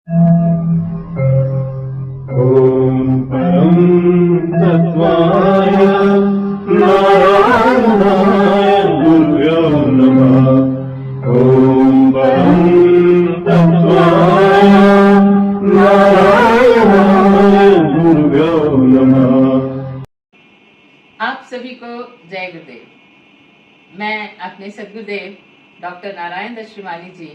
ॐ परं तत्त्वाय नारायणाय गुरुभ्यो नमः। ॐ परं तत्त्वाय नारायणाय गुरुभ्यो नमः। आप सभी को जय गुरुदेव। मैं अपने सद्गुरुदेव डॉक्टर नारायण दत्त श्रीमाली जी,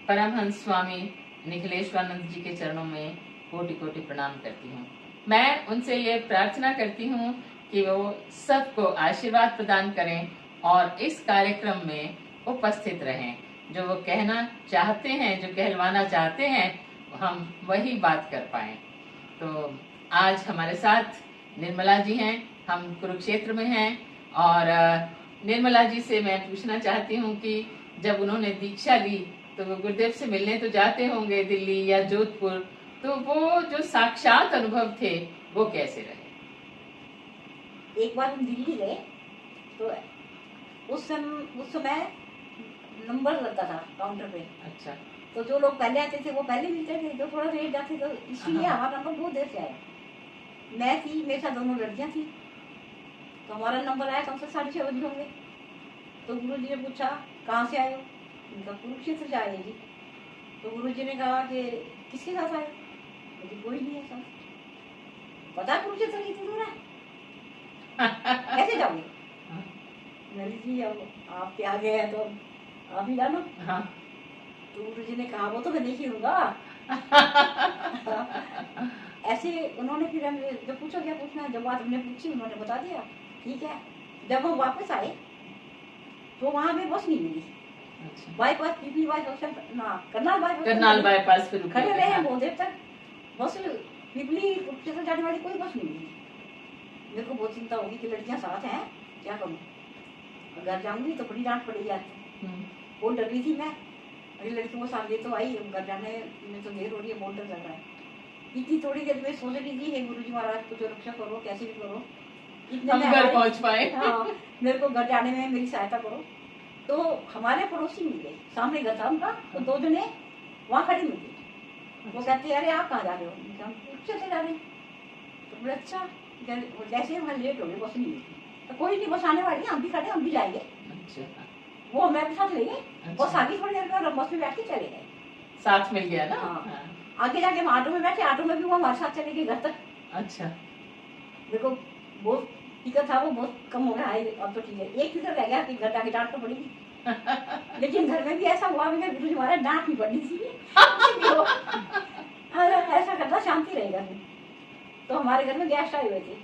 परमहंस स्वामी निखिलेश्वरानंद जी के चरणों में कोटि कोटि प्रणाम करती हूँ। मैं उनसे ये प्रार्थना करती हूँ कि वो सबको आशीर्वाद प्रदान करें और इस कार्यक्रम में उपस्थित रहें। जो वो कहना चाहते हैं, जो कहलवाना चाहते हैं, हम वही बात कर पाएं। तो आज हमारे साथ निर्मला जी हैं। हम कुरुक्षेत्र में हैं और निर्मला जी से मैं पूछना चाहती हूँ कि जब उन्होंने दीक्षा ली तो वो गुरुदेव से मिलने तो जाते होंगे दिल्ली या जोधपुर, तो वो जो साक्षात अनुभव थे वो कैसे रहे? एक बार हम दिल्ली गए तो उस समय नंबर लगता था काउंटर पे। अच्छा। तो जो लोग पहले आते थे वो पहले मिलते थे, जो थोड़ा लेट जाते तो इसलिए हमारा नंबर बहुत देर से आया। मैं थी, मेरे साथ दोनों लड़कियां थी, तो हमारा नंबर आया कम से 6:30 बजे होंगे। तो गुरु जी ने पूछा कहाँ से आए हो? उनका कुरुक्षेत्र से आए जी। तो गुरु जी ने कहा कि किसके साथ आए? मुझे कोई नहीं है साथ। पता है कुरुक्षेत्र कितनी दूर है? कैसे जाओगे? मैंने जी अब आप पे आ गए हैं तो आप ही जानो। हाँ। तो गुरु जी ने कहा वो तो मैं नहीं लूंगा। ऐसे उन्होंने फिर हमें जब पूछा क्या पूछना, जब बात हमने पूछी उन्होंने बता दिया। ठीक है। जब हम वापस आए तो वहां हमें बस नहीं मिली। अच्छा। बाईपास पीपी बाईपास ना करनाल बाईपास पे रुके खड़े थे। रहे हाँ। बहुत देर तक। बस पिपली कुरुक्षेत्र जाने वाली कोई बस नहीं मिली। मेरे को बहुत चिंता होगी कि लड़कियां साथ हैं, क्या करूं? घर जाऊंगी तो बड़ी डांट पड़ेगी आज। बहुत डर रही थी मैं। अरे लड़कियों को साथ ले तो आई, घर जाने में तो देर हो रही है, बहुत डर लग रहा है। इतनी थोड़ी देर में सोच रही थी, हे गुरु जी महाराज कुछ रक्षा करो, कैसे भी करो, इतने हम में घर पहुंच पाए। हाँ, मेरे को घर जाने में मेरी सहायता करो। तो हमारे पड़ोसी मिल गए, सामने घर था उनका, तो 2 जने वहाँ खड़े मिल गए। वो कहते अरे आप कहाँ जा रहे हो? हम कुरुक्षेत्र जा रहे हैं। तो बोले अच्छा। जैसे वहाँ लेट हो गए, बस नहीं मिलती। तो कोई नहीं, बस आने वाली है, हम भी खड़े, हम भी जाएंगे। अच्छा। वो हमारे साथ ले गए। अच्छा। बस आगे थोड़ी देर में बस में बैठ के चले गए। साथ मिल गया ना। हाँ। आगे जाके हम ऑटो में बैठे, ऑटो में भी वो हमारे साथ चले गए घर तक। अच्छा। देखो बहुत टिकट था, वो बहुत कम हो गया। अब तो ठीक है, एक टिकट रह गया कि घर जाके डांट तो पड़ेगी। लेकिन घर में भी ऐसा हुआ, गुरु जी महाराज डांट नहीं पड़नी चाहिए। ऐसा करना शांति रहेगा। तो हमारे घर में गेस्ट आए हुए थे,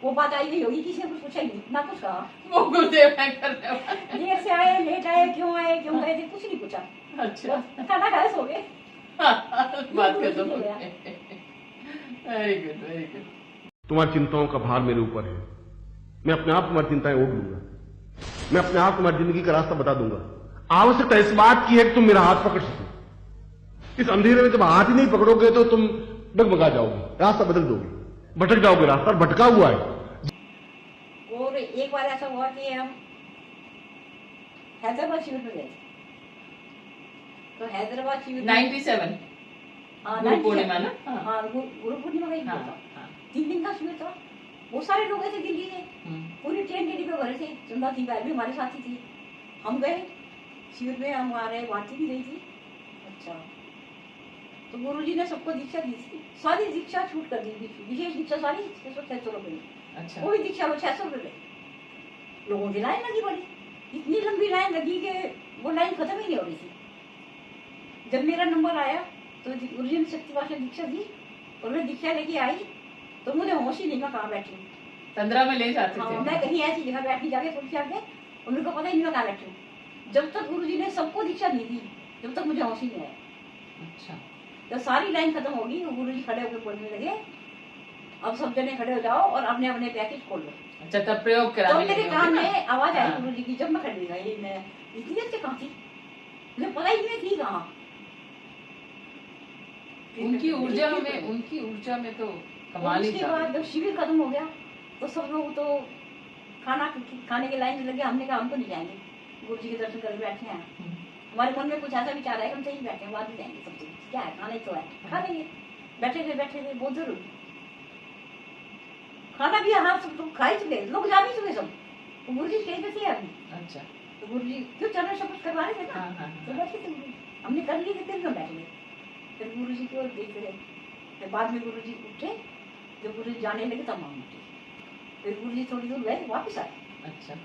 वो बात आई गई होगी, किसी ने कुछ पूछा ही नहीं, ना कुछ कहा। वो गुरुदेव है करने वाले। देर से आए, लेट आए, क्यों गए थे, कुछ नहीं पूछा। अच्छा। खाना खाए सो गए। बात कर दो। Very good, very good. तुम्हारी चिंताओं का भार मेरे ऊपर है। मैं अपने आप तुम्हारी चिंताएं ओढ़ लूंगा। मैं अपने आप तुम्हारी जिंदगी का रास्ता बता दूंगा। आवश्यकता इस बात की है कि तुम मेरा हाथ पकड़ सको। इस अंधेरे में जब हाथ ही नहीं पकड़ोगे तो तुम डगमगा जाओगे, रास्ता बदल दोगे, भटक जाओगे, रास्ता भटका हुआ है। और एक बार ऐसा हुआ कि हम हैदराबाद शिविर में गए। तो हैदराबाद शिविर 97 गुरु पूर्णिमा ना। हाँ, गुरु पूर्णिमा का ही हाँ, था। हाँ। 3 दिन का शिविर था। बहुत सारे लोग ऐसे दिल्ली से, पूरी ट्रेन के डिब्बे भरे थे। चंदा थी, भी हमारे साथ ही थी। हम गए शिविर में, हमारे भारती भी गई थी। अच्छा। तो गुरु जी ने सबको दीक्षा दी थी, सारी दीक्षा छूट कर दी थी। विशेष दीक्षा सारी 600 रुपए। अच्छा। कोई दीक्षा लो 600 रुपए। लोगों की लाइन लगी बड़ी, इतनी लंबी लाइन लगी कि वो लाइन खत्म ही नहीं हो रही थी। जब मेरा नंबर आया तो गुरु जी ने शक्ति भाषण दीक्षा दी और मैं दीक्षा लेके आई तो मुझे होश ही नहीं, मैं कहाँ बैठी हूँ। 15 में ले जाते हाँ, थे। मैं कहीं ऐसी जगह बैठी जाके तुलसी आगे, और मेरे को पता ही नहीं मैं कहाँ बैठी हूँ। जब तक गुरु जी ने सबको दीक्षा नहीं दी, जब तक मुझे होश ही नहीं आया। अच्छा। तो सारी लाइन खत्म होगी, गुरु जी खड़े होकर बोलने लगे अब सब जने खड़े हो जाओ और अपने अपने पैकेज खोल लो। अच्छा, तब प्रयोग करा। तो मेरे कान में आवाज आई हाँ। गुरु जी की। जब मैं खड़ी रही, मैं इतनी देर से कहाँ थी, मुझे पता ही नहीं थी कहाँ। उनकी ऊर्जा में तो कमाल ही उसके था। बाद जब शिविर खत्म हो गया तो सब लोग तो खाने के लाइन में लगे। हमने कहा हम तो नहीं जाएंगे, गुरु जी के दर्शन करके बैठे हैं। हमारे मन में कुछ ऐसा विचार है कि हम सही बैठे हैं, बाद में जाएंगे सब चीज। क्या है, खाने तो है, खा लेंगे। बैठे थे बहुत जरूर खाना भी हाँ सब तो खा ही चुके, लोग जा भी चुके सब। तो गुरु जी स्टेज पे थे अभी, अच्छा। तो गुरु जी क्यों चरण शपथ करवा रहे थे ना, हाँ, हाँ, तो बैठे थे गुरु जी। हमने कर ली थी, फिर हम बैठ गए। फिर गुरु जी की ओर देखते रहे। फिर बाद में गुरु जी उठे, जब गुरु जी जाने लगे तब हम उठे। फिर गुरु जी थोड़ी दूर गए, वापिस आए। अच्छा।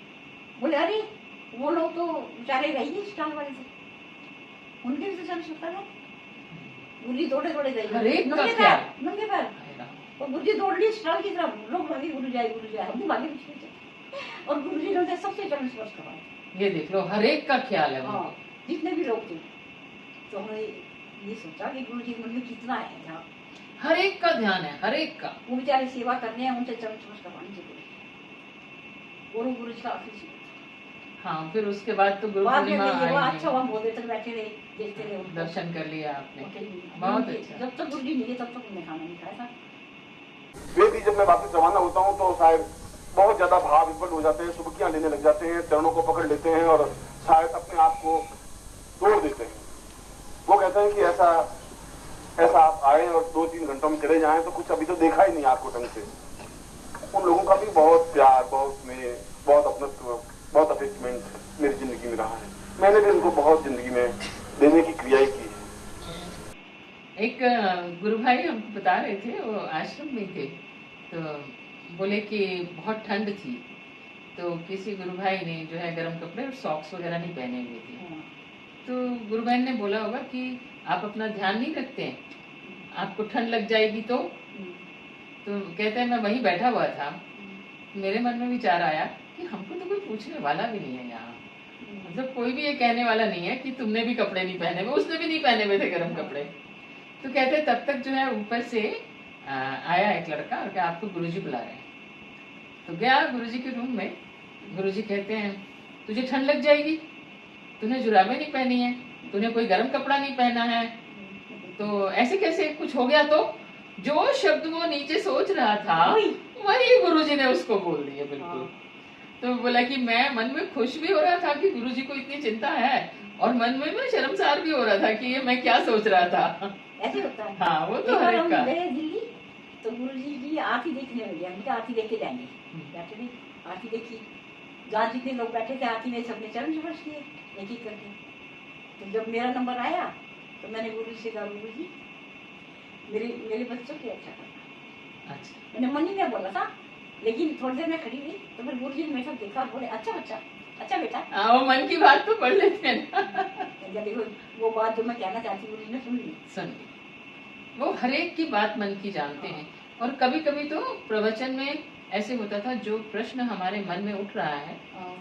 बोले अरे वो लोग तो बेचारे रह ही स्टाल वाले थे, उनके भी तो चरण शपथ है। गुरु जी दौड़े गए, हर एक का नंगे क्या? पैर, नंगे पैर। हाय राम। और गुरु जी दौड़ ली स्टाल की तरफ, लोग भागे गुरु जी आए, हम भी भागे पीछे पीछे। और गुरु जी ने सबसे चरण स्पर्श करवाया। ये देख लो, हर एक का ख्याल है हाँ, उनको। जितने भी लोग थे। तो हमने ये सोचा कि गुरु जी के मन में कितना है यहाँ, हर एक का ध्यान है, हर एक का। वो बेचारे सेवा करने हैं, उनसे चरण स्पर्श करवाने चाहिए। और वो गुरु जी का आखिरी सेवा। हाँ, फिर उसके बाद तो गुरु बाद में पूर्णिमा ये हुआ, आई अच्छा नहीं। हम बहुत देर तक बैठे रहे, देखते रहे उनको। दर्शन कर लिया आपने, बहुत बहुत अच्छा। जब तक गुरु जी नहीं गए तब तक हमने खाना नहीं खाया था। वे भी जब मैं वापस रवाना होता हूँ तो शायद बहुत ज्यादा भाव विफल हो जाते हैं, सुबकियां लेने लग जाते हैं, चरणों को पकड़ लेते हैं और शायद अपने आप को तोड़ देते हैं। वो कहते हैं कि ऐसा आप आए और 2-3 घंटों में चले जाएं तो कुछ अभी तो देखा ही नहीं आपको ढंग से। उन लोगों का भी बहुत प्यार, बहुत स्नेह, बहुत अपनत्व, बहुत अटैचमेंट मेरी जिंदगी में रहा है। मैंने भी उनको बहुत जिंदगी में देने की क्रिया की है। एक गुरु भाई हमको बता रहे थे, वो आश्रम में थे, तो बोले कि बहुत ठंड थी, तो किसी गुरु भाई ने जो है गर्म कपड़े और सॉक्स वगैरह नहीं पहने हुए थे। तो गुरु बहन ने बोला होगा कि आप अपना ध्यान नहीं रखते हैं, आपको ठंड लग जाएगी तो कहते हैं मैं वहीं बैठा हुआ था, मेरे मन में विचार आया कि हमको तो कोई पूछने वाला भी नहीं है यहाँ, मतलब कोई भी ये कहने वाला नहीं है कि तुमने भी कपड़े नहीं पहने हुए, उसने भी नहीं पहने हुए थे गर्म कपड़े। तो कहते तब तक जो है ऊपर से आया एक लड़का और कहा आपको गुरुजी बुला रहे हैं। तो गया गुरुजी के रूम में, गुरुजी कहते हैं तुझे ठंड लग जाएगी, तूने जुराबें नहीं पहनी है, तूने कोई गर्म कपड़ा नहीं पहना है, तो ऐसे कैसे कुछ हो गया। तो जो शब्द वो नीचे सोच रहा था वही गुरुजी ने उसको बोल दिया बिल्कुल। तो बोला कि मैं मन में खुश भी हो रहा था कि गुरुजी को इतनी चिंता है, और मन में मैं शर्मसार भी हो रहा था कि ये मैं क्या सोच रहा था। ऐसे होता है। हाँ, वो तो हर एक का। गए दिल्ली, तो गुरुजी की आरती देखने में गया, हमने आरती देख के जाएंगे। बैठे थे, आरती देखी, जहाँ जितने लोग बैठे थे आरती में सबने चरण स्पर्श किए एक एक करके। तो जब मेरा नंबर आया तो मैंने गुरुजी से कहा गुरुजी मेरे बच्चों की रक्षा करना। अच्छा। मैंने मन ही में बोला था, लेकिन थोड़ी देर में खड़ी हुई तो फिर गुरुजी ने मेरे साथ देखा और बोले अच्छा बच्चा, अच्छा बेटा। वो मन की बात तो पढ़ लेते हैं ना। देखो वो बात जो मैं कहना चाहती गुरुजी ने सुन ली। सुन, वो हर एक की बात मन की जानते हैं। और कभी कभी तो प्रवचन में ऐसे होता था, जो प्रश्न हमारे मन में उठ रहा है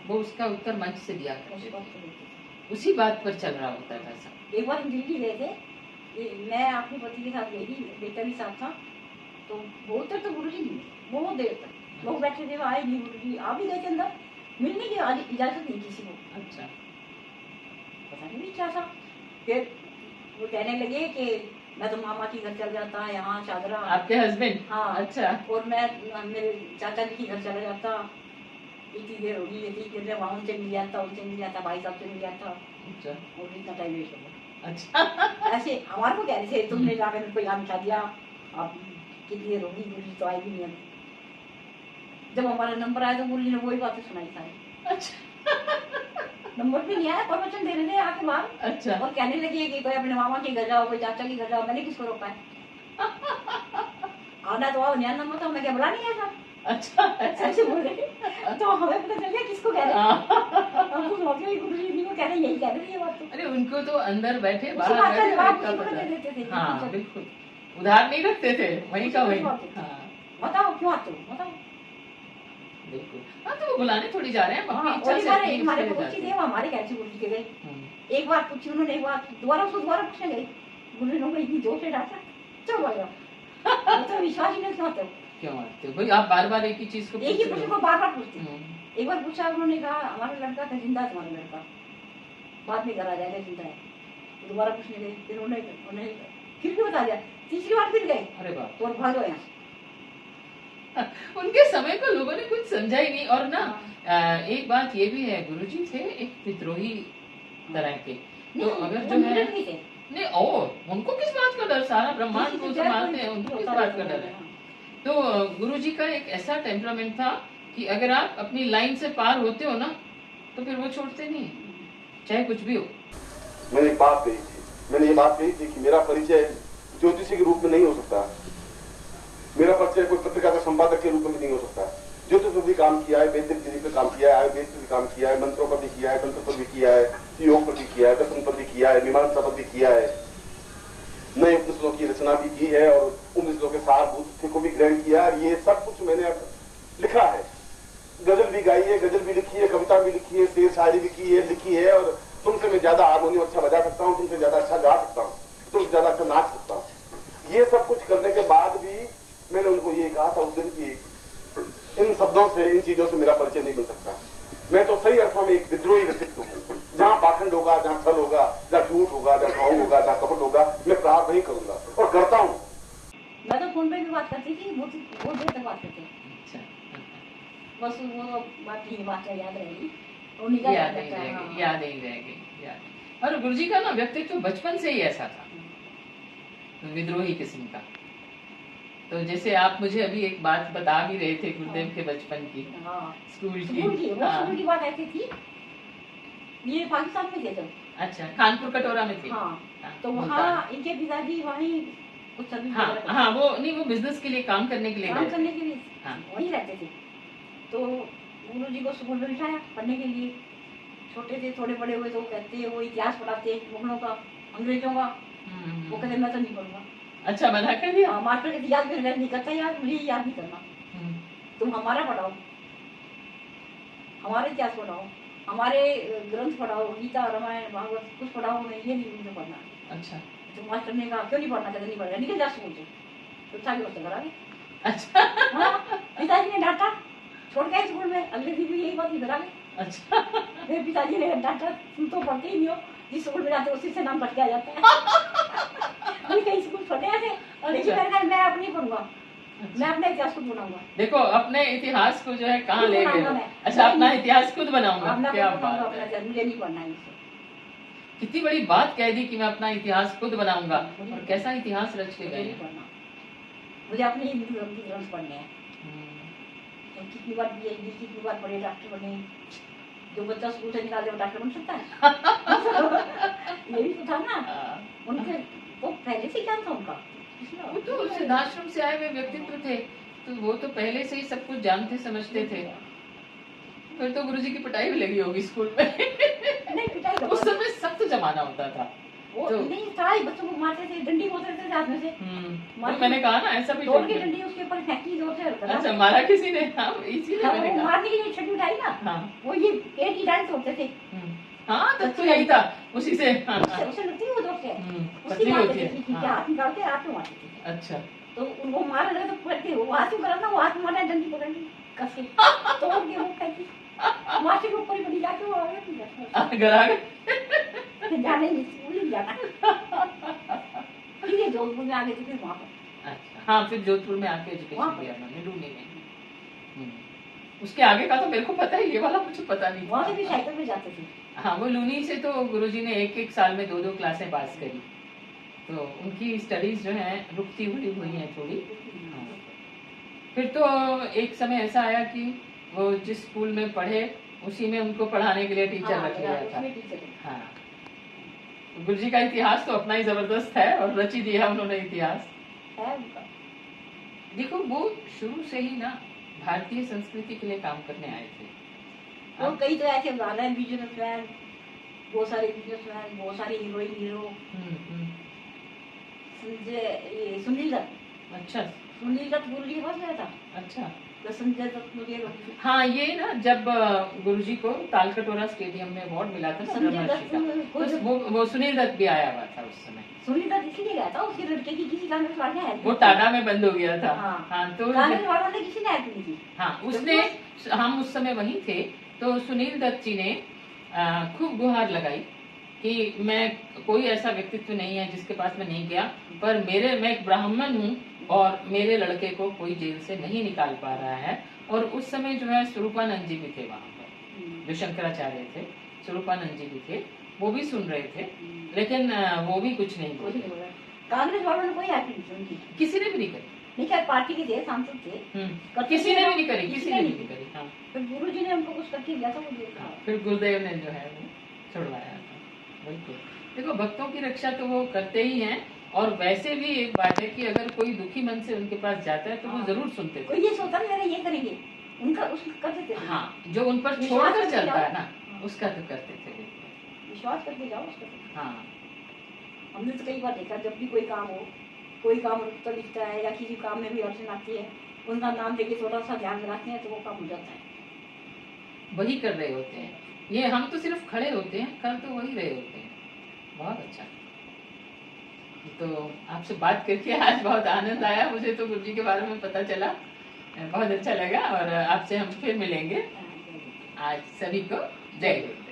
वो उसका उत्तर मंच से दिया करते थे, उसी बात पर चल रहा होता था सब। एक बार हम दिल्ली गए थे, मैं अपने पति के साथ गई थी, बेटा भी साथ था। तो बहुत देर तो गुरुजी नहीं, बहुत देर तक लोग बैठे थे, आए नहीं गुरुजी। आ भी गए थे अंदर, मिलने की इजाजत नहीं किसी को। अच्छा। पता नहीं क्या था। फिर वो कहने लगे कि मैं तो मामा के घर चल जाता, यहाँ चादरा। आपके हस्बैंड? हाँ। अच्छा। और मैं मेरे चाचा जी के घर चला जाता, इतनी देर होगी, इतनी देर में वहाँ उनसे मिल जाता, उनसे मिल जाता, भाई साहब से मिल जाता। अच्छा। और इतना टाइम वेस्ट हो गया। अच्छा। ऐसे हमारे को कह रहे थे तुमने जाकर मेरे को यहाँ बिठा दिया, अब कितनी देर होगी, गुरुजी तो आई भी नहीं अभी। जब हमारा नंबर आया तो गुरुजी ने वही बातें सुनाई सारी। अच्छा। नंबर भी नहीं आया, प्रवचन दे रहे थे आके बाहर। अच्छा। और कहने लगे कि कोई अपने मामा के घर जाओ, कोई चाचा के घर जाओ। मैंने किसको रोका है? आना तो आओ, नया नंबर था, मैं क्या बुला नहीं आया था। अच्छा। ऐसे बोल रहे तो हमें पता चल गया किसको कह रहे हैं। हम तो सोच रहे गुरुजी नहीं को कह रहे, यही कह रहे थे ये बात। तो अरे उनको तो अंदर बैठे उसी बाहर बात का बैठे जवाब सबका उसी को पता दे है। देते थे। हाँ बिल्कुल, उधार नहीं रखते थे, वहीं का वहीं। हाँ बताओ क्यों आते हो, बताओ। बिल्कुल। हाँ, तो वो बुलाने थोड़ी जा रहे हैं, अपनी हाँ, इच्छा और से हमारे अपनी हमारे इच्छा से पड़ोसी जाते थे, हैं। वो हमारे घर से गुरुजी के गए। हम्म। एक बार पूछी उन्होंने, एक बार दोबारा पूछने गए, गुरुजी ने इतनी जोर से डांटा, चलो भाई तो विश्वास ही नहीं क्यों आते हो? क्यों आते हो भाई, आप बार बार एक ही चीज को एक ही पूछ प्रश्न रहे को हो। बार बार पूछते। हम्म। एक बार पूछा उन्होंने, कहा हमारा लड़का का जिंदा है, तुम्हारा लड़का बाद में घर आ जाएगा, जिंदा है। तो दोबारा पूछने गए, फिर उन्होंने फिर भी बता दिया। तीसरी बार फिर गए अरे बाप। तो भागो यहाँ। उनके समय को लोगों ने कुछ समझा ही नहीं। और ना एक बात ये भी है, गुरुजी थे एक विद्रोही तरह के, तो अगर जो है नहीं, ओ उनको किस बात का डर, सारा ब्रह्मांड को संभालते हैं, उनको किस बात का डर है। तो गुरुजी का एक ऐसा टेम्परामेंट था कि अगर आप अपनी लाइन से पार होते हो ना तो फिर वो छोड़ते नहीं, चाहे कुछ भी हो। मैंने एक बात कही थी, मैंने ये बात कही थी कि मेरा परिचय ज्योतिषी के रूप में नहीं हो सकता, मेरा परिचय कोई पत्रिका का संपादक के रूप में नहीं हो सकता। ज्योतिष पर भी काम किया है, वैदिक विधि पे काम किया है, आयुर्वेद पे भी काम किया है, मंत्रों पर भी किया है, तंत्र पर भी किया है, योग पर भी किया है, दर्शन पर भी किया है, मीमांसा पर भी किया है, नए उपनिषदों की रचना भी की है और उपनिषदों के सारभूत को भी ग्रहण किया है। ये सब कुछ मैंने अब लिखा है, गजल भी गाई है, गजल भी लिखी है, कविता भी लिखी है, शेर शायरी भी की है, लिखी है, और तुमसे मैं ज्यादा हारमोनियम अच्छा बजा सकता हूँ, तुमसे ज्यादा अच्छा गा सकता हूँ, तुमसे ज्यादा अच्छा नाच सकता हूँ। ये सब कुछ करने के बाद भी मैंने उनको ये कहा था उस दिन की इन शब्दों से, इन चीजों से मेरा परिचय नहीं मिल सकता। मैं तो सही अर्थों में एक विद्रोही व्यक्तित्व हूँ। जहाँ पाखंड होगा, जहाँ छल होगा, जहाँ झूठ होगा, जहाँ ढोंग होगा, जहाँ कपट होगा, मैं प्रार नहीं करूंगा और करता हूँ। मैं तो फोन पे भी बात करती थी, बहुत देर तक बात करते हैं। अच्छा, बस वो बात की बात याद रहेगी, उन्हीं का याद नहीं रहेगी, याद नहीं रहेगी, याद। और गुरुजी का ना व्यक्तित्व बचपन से ही ऐसा था, विद्रोही किस्म का। तो जैसे आप मुझे अभी एक बात बता भी रहे थे गुरुदेव के बचपन की, स्कूल की। स्कूल की बात ऐसी थी, ये पाकिस्तान में थे जब। अच्छा, कानपुर कटोरा में थे। तो वहाँ इनके पिताजी वहीं कुछ सर्विस वगैरह हाँ, वो नहीं, वो बिजनेस के लिए काम करने के लिए काम करने के लिए हाँ। वहीं रहते थे। तो गुरुजी को स्कूल में बिठाया पढ़ने के लिए। छोटे थे, थोड़े बड़े हुए तो कहते हैं वो इतिहास पढ़ाते मुगलों का, अंग्रेजों का। वो कहते मैं तो नहीं पढ़ूंगा। अच्छा, मना कर दिया। मास्टर कहते याद नहीं करता, याद मुझे याद नहीं करना, तुम हमारा पढ़ाओ, हमारे इतिहास पढ़ाओ, हमारे ग्रंथ पढ़ाओ, गीता रामायण भागवत कुछ पढ़ाओ, मैं ये नहीं मुझे पढ़ना। अच्छा, तो मास्टर ने कहा क्यों नहीं पढ़ना, कहते नहीं पढ़ना, निकल जा स्कूल से। तो था कि करा गए। अच्छा, पिताजी ने डांटा, छोड़ गए स्कूल में, अगले दिन भी यही बात करा गए। अच्छा, मेरे पिताजी ने डांटा, तुम तो पढ़ते ही नहीं हो, जिस स्कूल में जाते उसी से नाम कट जाता है। कई स्कूल छोटे ऐसे, लेकिन मैं अपनी पढ़ूंगा, मैं अपने इतिहास खुद बनाऊंगा। देखो, अपने इतिहास को जो है कहाँ ले गए। अच्छा, अपना इतिहास खुद बनाऊंगा, क्या बात है। मुझे नहीं पढ़ना है। कितनी बड़ी बात कह दी कि मैं अपना इतिहास खुद बनाऊंगा, और कैसा इतिहास रच के गए। मुझे अपने ग्रंथ पढ़ने हैं। कितनी बार पीएचडी, कितनी बार पढ़े, डॉक्टर बने। जो बच्चा स्कूल से निकाल दे वो डॉक्टर बन सकता है। ये भी तो था ना उनके, वो पहले से क्या था उनका। वो तो सिद्धाश्रम से आए हुए व्यक्तित्व थे, तो वो तो पहले से ही सब कुछ जानते समझते थे। फिर तो गुरुजी की पिटाई भी लगी होगी स्कूल में। नहीं, पिटाई उस समय सख्त जमाना होता था। वो तो नहीं, सारे बच्चों को मारते थे, डंडी बोलते थे हाथ में से। तो मैंने कहा ना, ऐसा भी तोड़ के डंडी उसके ऊपर फेंकी जोर से। अच्छा, मारा किसी ने? हाँ, इसीलिए मैंने कहा। मारने के लिए छड़ी उठाई ना। हाँ, वो ये पेड़ की डांड तोड़ते थे। हाँ, तो यही था, उसी से। उसे लगती है वो जोर से, उसकी पतली मारते होती थे, है। हाथ निकालते हाथ में मारते थे। अच्छा, तो उनको मार रहे तो पड़ते, वो हाथ में करा ना, वो हाथ में मारा, डंडी पकड़ी कस के तोड़ के वो फेंकी, माथे के ऊपर ही पड़ी जाके वो आ गए। घर आ गए। जाने नहीं, स्कूल ही जाना। फिर ये जोधपुर में आ गए थे, फिर वहाँ पर। अच्छा, हाँ, फिर जोधपुर में आके एजुकेशन लिया मैंने, लूनी में। उसके आगे का तो मेरे को पता है, ये वाला मुझे पता नहीं। वहाँ से भी साइकिल में जाते थे। हाँ, वो लूनी से तो गुरुजी ने एक साल में 2 क्लासें पास करी, तो उनकी स्टडीज जो है रुकती हुई हैं थोड़ी। फिर तो एक समय ऐसा आया कि वो जिस स्कूल में पढ़े उसी में उनको पढ़ाने के लिए टीचर रख लिया था। हाँ, गुरुजी का इतिहास तो अपना ही जबरदस्त है, और रच ही दिया उन्होंने इतिहास। देखो, वो शुरू से ही ना भारतीय संस्कृति के लिए काम करने आए थे। और कई तो ऐसे उदाहरण, बिजनेसमैन, बहुत सारे बिजनेसमैन, बहुत सारे हीरोइन, हीरो। संजय, सुनील दत्त। अच्छा, सुनील दत्त गुरुजी के पास गया था। अच्छा, तो संजय दत्त मुझे हाँ, ये ना जब गुरुजी को तालकटोरा स्टेडियम में अवार्ड मिला था ना ब्रह्मर्षि का, वो सुनील दत्त भी आया हुआ था उस समय। सुनील दत्त इसलिए गया था, उसके लड़के की किसी कांग्रेस वाले ने, वो टाटा में बंद हो गया था। हाँ, तो कांग्रेस वालों ने किसी ने हेल्प नहीं की। हाँ, उसने, हम उस समय वहीं थे, तो सुनील दत्त जी ने खूब गुहार लगाई कि मैं, कोई ऐसा व्यक्तित्व नहीं है जिसके पास मैं नहीं गया, पर मैं एक ब्राह्मण हूँ और मेरे लड़के को कोई जेल से नहीं निकाल पा रहा है। और उस समय जो है स्वरूपानंद जी भी थे वहां पर, जो शंकराचार्य थे, स्वरूपानंद जी भी थे। वो भी सुन रहे थे, लेकिन वो भी कुछ नहीं कुछ बोले, नहीं बोला। कांग्रेस वालों ने कोई एक्टिंग नहीं की। किसी ने भी नहीं करी। नहीं क्या पार्टी के थे, सांसद थे, किसी ने भी नहीं करी, किसी ने भी नहीं करी। हाँ, फिर गुरु जी ने हमको कुछ करके दिया था, वो दिया था। फिर गुरुदेव ने जो है वो छुड़वाया था। बिल्कुल, देखो भक्तों की रक्षा तो वो करते ही हैं, और वैसे भी एक बात है कि अगर कोई दुखी मन से उनके पास जाता है तो वो जरूर सुनते थे। कोई ये सोचता नहीं मेरे ये करेंगे, उनका उसका करते थे। हाँ, जो उन पर छोड़कर चलता है ना, उसका तो करते थे। विश्वास करके जाओ उसका। हाँ, हमने तो कई बार देखा, जब भी कोई काम हो, कोई काम रुकता दिखता है या किसी काम में भी अड़चन आती है, उनका नाम लेके थोड़ा सा ध्यान लगाते हैं तो वो काम हो जाता है। वही कर रहे होते हैं। ये हम तो सिर्फ खड़े होते हैं, कर तो वही रहे होते हैं। बहुत अच्छा। तो आपसे बात करके आज बहुत आनंद आया, मुझे तो गुरु जी के बारे में पता चला, बहुत अच्छा लगा, और आपसे हम फिर मिलेंगे। आज सभी को जय गुरु।